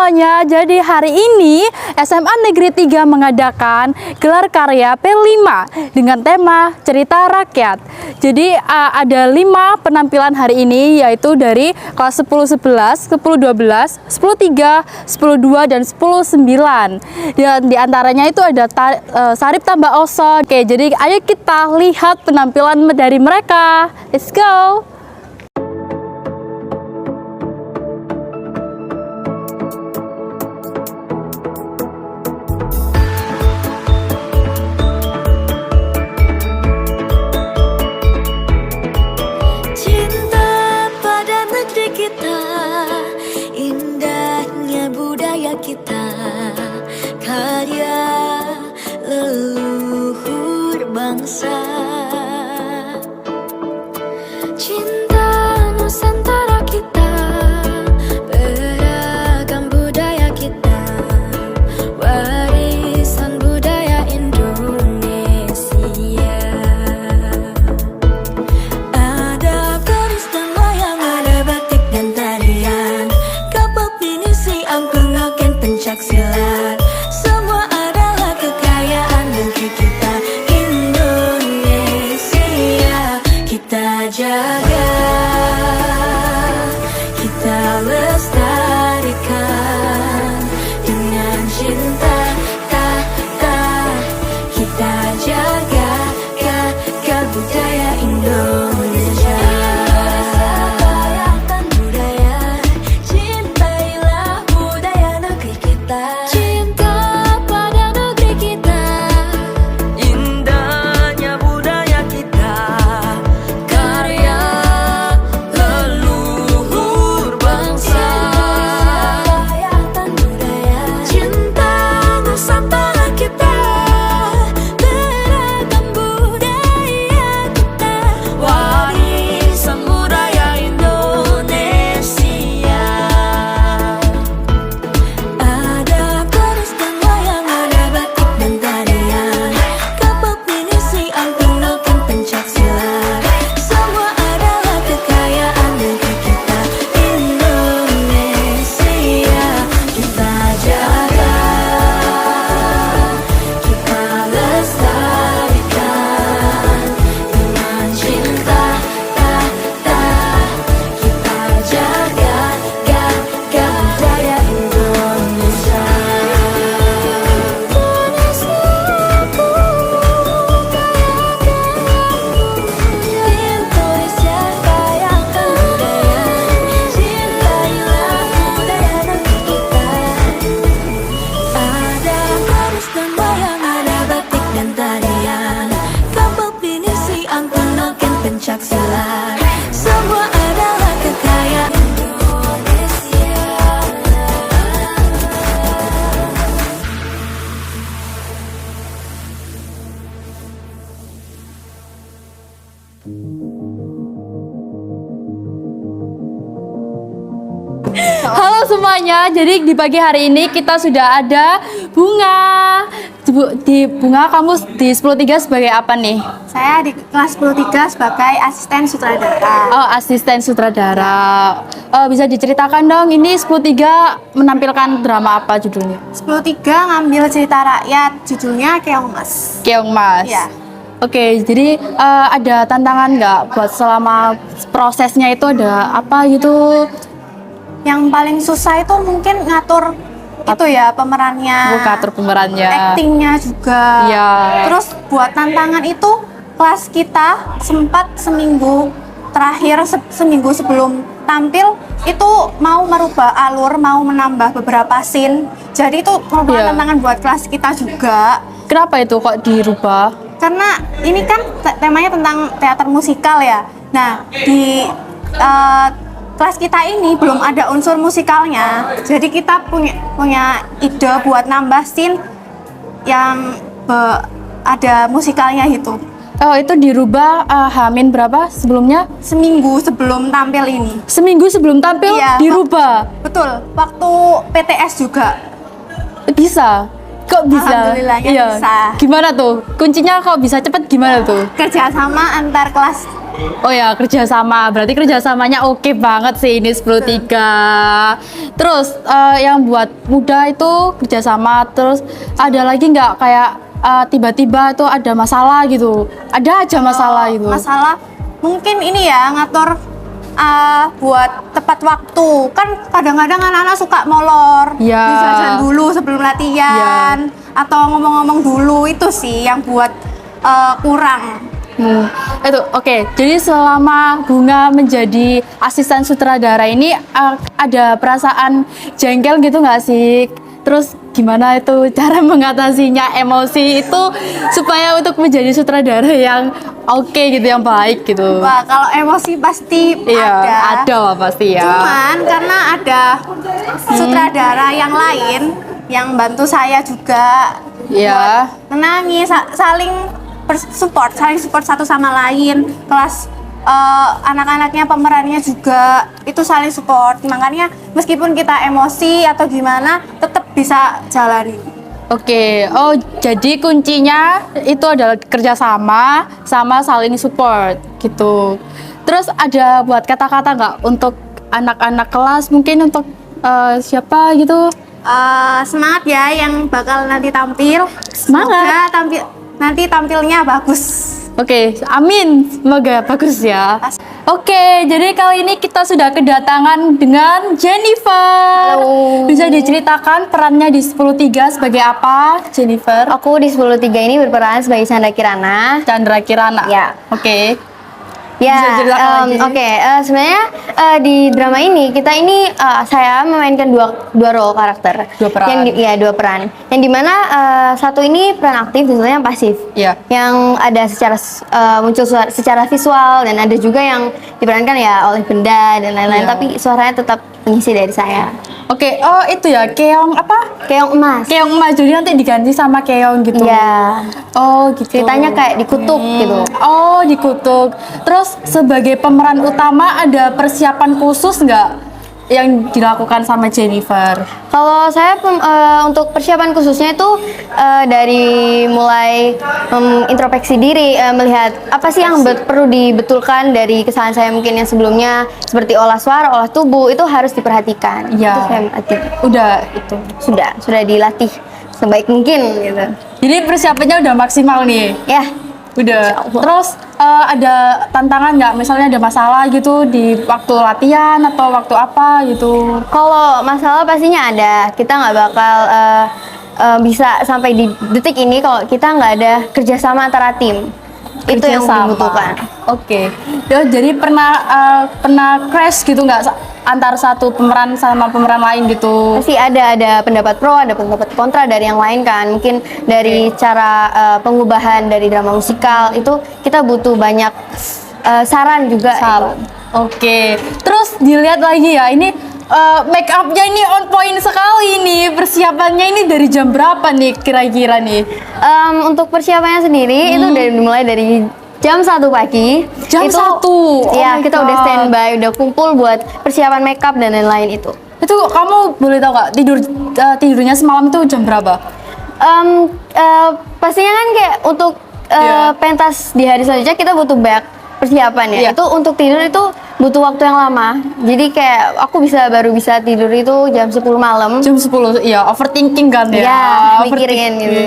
semuanya, jadi hari ini SMA Negeri 3 mengadakan gelar karya P5 dengan tema cerita rakyat. Jadi ada 5 penampilan hari ini, yaitu dari kelas 10-11, 10-12, 10-3, 10-2, dan 10-9. Dan diantaranya itu ada Sarip Tambah Oso. Oke, jadi ayo kita lihat penampilan dari mereka. Let's go! Kita karya leluhur bangsa, cinta Nusantara kita, beragam budaya kita, warisan budaya Indonesia. Ada keris dan wayang, ada batik dan tarian, kapal pinisi angklung noken pencak silat, semua adalah kekayaan negeri kita Indonesia. Kita jaga, kita lestarikan dengan cinta, kita jaga budaya Indonesia. Pencak silat, semua adalah kekayaan Indonesia. Halo semuanya, jadi di pagi hari ini kita sudah ada Bunga. Di Bunga, kamu di 10-3 sebagai apa nih? Saya di kelas 10-3 sebagai asisten sutradara. Oh, asisten sutradara. Bisa diceritakan dong, ini 10-3 menampilkan drama apa judulnya? 10-3 ngambil cerita rakyat, judulnya Keong Mas. Keong Mas. Iya. Oke, jadi ada tantangan nggak buat selama prosesnya itu, ada apa gitu? Yang paling susah itu mungkin ngatur itu ya, pemerannya, Ngatur pemerannya, actingnya juga. Iya. Terus buat tantangan itu kelas kita sempat seminggu terakhir, seminggu sebelum tampil itu mau merubah alur, mau menambah beberapa scene. Jadi itu merupakan tantangan buat kelas kita juga. Kenapa itu kok dirubah? Karena ini kan temanya tentang teater musikal ya. Nah, di kelas kita ini belum ada unsur musikalnya. Jadi kita punya ide buat nambah scene yang ada musikalnya gitu. Oh, itu dirubah Hamin berapa sebelumnya? Seminggu sebelum tampil ini. Seminggu sebelum tampil dirubah? Betul, waktu PTS juga. Bisa? Kok bisa? Alhamdulillahnya bisa. Gimana tuh? Kuncinya kok bisa cepet gimana tuh? Kerjasama antar kelas Oh ya, kerjasama. Berarti kerjasamanya oke banget sih ini 10.3. Terus yang buat muda itu kerjasama. Terus ada lagi nggak kayak tiba-tiba tuh ada masalah gitu? Ada aja masalah gitu. Masalah mungkin ini ya ngatur buat tepat waktu. Kan kadang-kadang anak-anak suka molor, Ya. jajan dulu sebelum latihan, atau ngomong-ngomong dulu, itu sih yang buat kurang. Itu oke. Jadi selama Bunga menjadi asisten sutradara ini ada perasaan jengkel gitu nggak sih? Terus gimana itu cara mengatasinya emosi itu supaya untuk menjadi sutradara yang oke gitu, yang baik gitu? Wah, kalau emosi pasti Iya, ada lah pasti ya. Cuman karena ada sutradara yang lain yang bantu saya juga Iya. buat tenangi, saling support satu sama lain. Kelas anak-anaknya, pemerannya juga itu saling support. Makanya meskipun kita emosi atau gimana, tetap bisa jalani. Oke, oh jadi kuncinya itu adalah kerjasama sama saling support gitu. Terus ada buat kata-kata nggak untuk anak-anak kelas, mungkin untuk siapa gitu? Semangat ya yang bakal nanti tampil. Semangat. Semoga nanti tampilnya bagus. Oke, amin. Semoga bagus ya. Oke, jadi kali ini kita sudah kedatangan dengan Jennifer. Halo. Bisa diceritakan perannya di 10.3 sebagai apa, Jennifer? Aku di 10.3 ini berperan sebagai Chandra Kirana. Chandra Kirana. Ya. Oke. Bisa Ya, ceritakan lagi? oke. Sebenarnya di drama ini saya memainkan dua role karakter. Dua peran. Dua peran. Yang dimana satu ini peran aktif, dan satunya yang pasif. Iya. Yang ada muncul secara visual, dan ada juga yang diperankan ya oleh benda dan lain-lain. Iya. Tapi suaranya tetap mengisi dari saya. Oke, oh itu ya, keong apa? Keong emas. Keong emas, jadi nanti diganti sama keong gitu. Ya. Oh gitu. Ceritanya kayak dikutuk gitu. Oh dikutuk. Terus sebagai pemeran utama ada persiapan khusus nggak yang dilakukan sama Jennifer? Kalau saya untuk persiapan khususnya itu dari mulai introspeksi diri, melihat apa sih yang perlu dibetulkan dari kesalahan saya mungkin yang sebelumnya, seperti olah suara, olah tubuh, itu harus diperhatikan. Iya. Itu saya latih. Udah itu. Sudah dilatih sebaik mungkin gitu. Jadi persiapannya udah maksimal nih. Ya. Udah. Terus ada tantangan nggak? Misalnya ada masalah gitu di waktu latihan atau waktu apa gitu? Kalau masalah pastinya ada. Kita nggak bakal bisa sampai di detik ini kalau kita nggak ada kerjasama antara tim. Itu yang Kerjasama. dibutuhkan. Oke. Ya, jadi pernah crash gitu nggak antar satu pemeran sama pemeran lain gitu? Pasti ada pendapat pro, ada pendapat kontra dari yang lain kan. Mungkin dari cara pengubahan dari drama musikal itu kita butuh banyak saran juga. Salah. Oke. Terus dilihat lagi ya, ini make upnya ini on point sekali nih. Persiapannya ini dari jam berapa nih kira-kira nih? Untuk persiapannya sendiri itu mulai dari jam 1 pagi. Jam itu, 1? Oh ya, my kita udah God. standby, udah kumpul buat persiapan makeup dan lain-lain itu. Itu kamu boleh tahu nggak tidurnya semalam itu jam berapa? Pastinya kan kayak untuk Iya. pentas di hari selanjutnya kita butuh banyak persiapan ya. Iya. Itu untuk tidur itu butuh waktu yang lama. Jadi kayak aku baru bisa tidur itu jam 10 malam. Jam 10, iya, overthinking kan ya? Iya, mikirin gitu.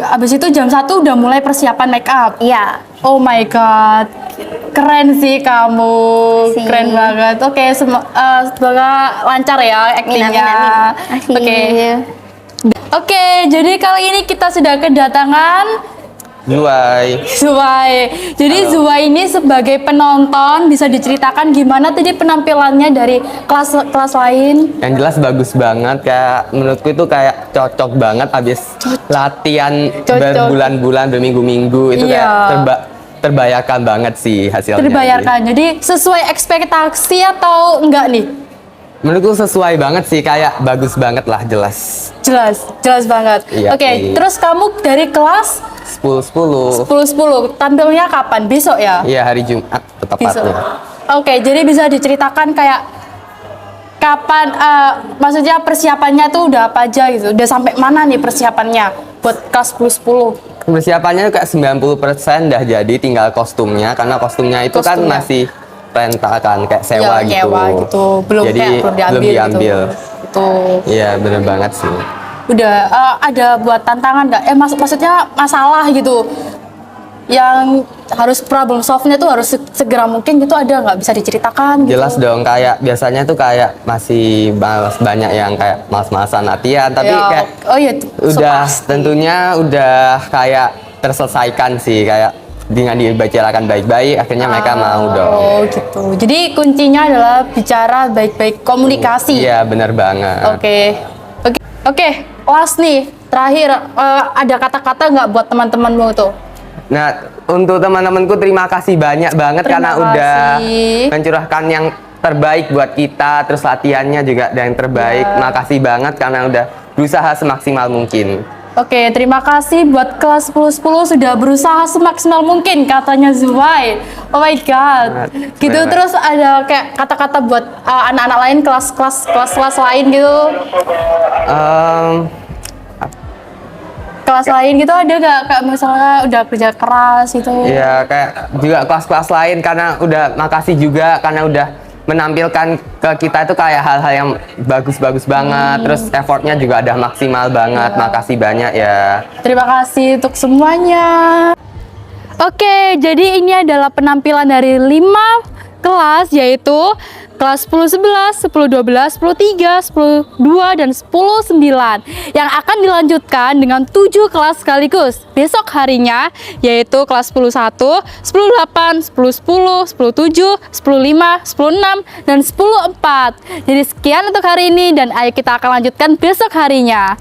Abis itu jam 1 udah mulai persiapan make up. Iya. Oh my god, keren sih kamu, Sih. keren banget. Oke, semoga lancar ya actingnya. Amin. Oke, oke. Jadi kali ini kita sudah kedatangan Zuai. Jadi Zuai ini sebagai penonton bisa diceritakan gimana tadi penampilannya dari kelas lain? Yang jelas bagus banget, kayak menurutku itu kayak cocok banget abis latihan Cocok. berbulan-bulan, berminggu-minggu itu Iya. kayak terbayarkan banget sih hasilnya. Terbayarkan. Jadi sesuai ekspektasi atau enggak nih? Menurutku sesuai banget sih, kayak bagus banget lah, jelas. Jelas banget. Iya, Oke, iya. terus kamu dari kelas 10-10. 10-10 tampilnya kapan? Besok ya? Iya, hari Jumat Besok. tepatnya. Oke, jadi bisa diceritakan kayak kapan, maksudnya persiapannya tuh udah apa aja gitu? Udah sampai mana nih persiapannya buat kelas 10-10? persiapannya kayak 90% dah jadi, tinggal kostumnya, karena kostumnya itu kan Kostumnya. masih rental kan, kayak sewa Ya, gitu. nyewa gitu. Belum jadi kayak belum diambil. belum diambil. Gitu. Itu Iya bener banget sih. udah ada buat tantangan nggak? Maksudnya masalah gitu yang harus problem solve-nya tuh harus segera mungkin gitu, ada nggak, bisa diceritakan gitu? Jelas dong, kayak biasanya tuh kayak masih banyak yang kayak malas-malasan latihan, tapi Ya, kayak oh iya, udah pasti. tentunya udah kayak terselesaikan sih, kayak dengan dibicarakan baik-baik akhirnya mereka mau dong. Oh gitu. Jadi kuncinya adalah bicara baik-baik, komunikasi. Iya bener banget. Oke, last nih terakhir, ada kata-kata nggak buat teman-temanmu tuh? Nah, untuk teman-temanku terima kasih banyak banget Terima karena udah kasih. mencurahkan yang terbaik buat kita, terus latihannya juga yang terbaik. Ya. Makasih banget karena udah berusaha semaksimal mungkin. Oke, terima kasih buat kelas 10-10 sudah berusaha semaksimal mungkin, katanya Zuwai. Oh my god. Gitu. Bener. Terus ada kayak kata-kata buat anak-anak lain, kelas lain gitu. Kelas lain gitu ada gak? Kayak misalnya udah kerja keras gitu. Ya kayak juga kelas-kelas lain karena udah makasih juga karena udah menampilkan ke kita itu kayak hal-hal yang bagus-bagus banget, terus effortnya juga udah maksimal banget. Makasih banyak ya. Terima kasih untuk semuanya. Oke, jadi ini adalah penampilan dari 5 kelas, yaitu kelas 10-11, 10-12, 10-3, 10-2, dan 10-9 yang akan dilanjutkan dengan 7 kelas sekaligus besok harinya, yaitu kelas 10-1, 10-8, 10-10, 10-7, 10-5, 10-6, dan 10-4. Jadi sekian untuk hari ini dan ayo kita akan lanjutkan besok harinya.